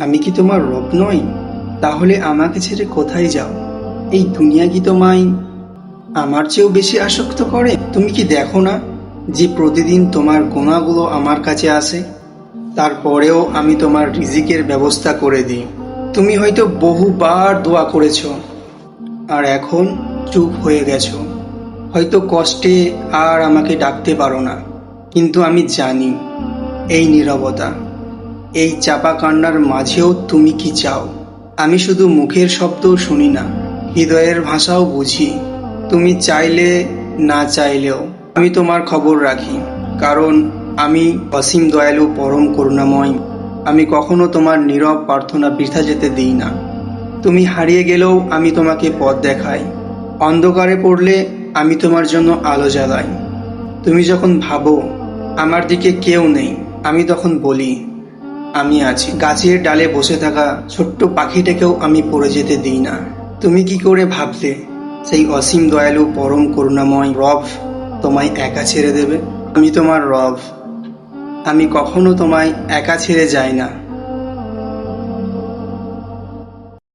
আমি কি তোমার রব নই? তাহলে আমাকে ছেড়ে কোথায় যাও? এই দুনিয়া কি তোমায় আমার চেয়েও বেশি আসক্ত করে? তুমি কি দেখো না যে প্রতিদিন তোমার গুণাগুলো আমার কাছে আসে? তারপরেও আমি তোমার রিজিকের ব্যবস্থা করে দিই। তুমি হয়তো বহুবার দোয়া করেছো আর এখন চুপ হয়ে গেছো। হয়তো কষ্টে আর আমাকে ডাকতে পারো না, কিন্তু আমি জানি এই নীরবতা, এই চাপা কান্নার মাঝেও তুমি কি চাও। আমি শুধু মুখের শব্দও শুনি না, হৃদয়ের ভাষাও বুঝি। তুমি চাইলে না চাইলেও আমি তোমার খবর রাখি, কারণ আমি অসীম দয়ালু, পরম করুণাময়। আমি কখনো তোমার নীরব প্রার্থনা বৃথা যেতে দিই না। তুমি হারিয়ে গেলেও আমি তোমাকে পথ দেখাই, অন্ধকারে পড়লে আমি তোমার জন্য আলো জ্বালাই। তুমি যখন ভাবো আমার দিকে কেউ নেই, আমি তখন বলি আমি আছি। গাছের ডালে বসে থাকা ছোট্ট পাখিটাকেও আমি পড়ে যেতে দিই না। তুমি কি করে ভাবলে সেই অসীম দয়ালু, পরম করুণাময় রব তোমায় একা ছেড়ে দেবে? আমি তোমার রব, আমি কখনো তোমায় একা ছেড়ে যাই না।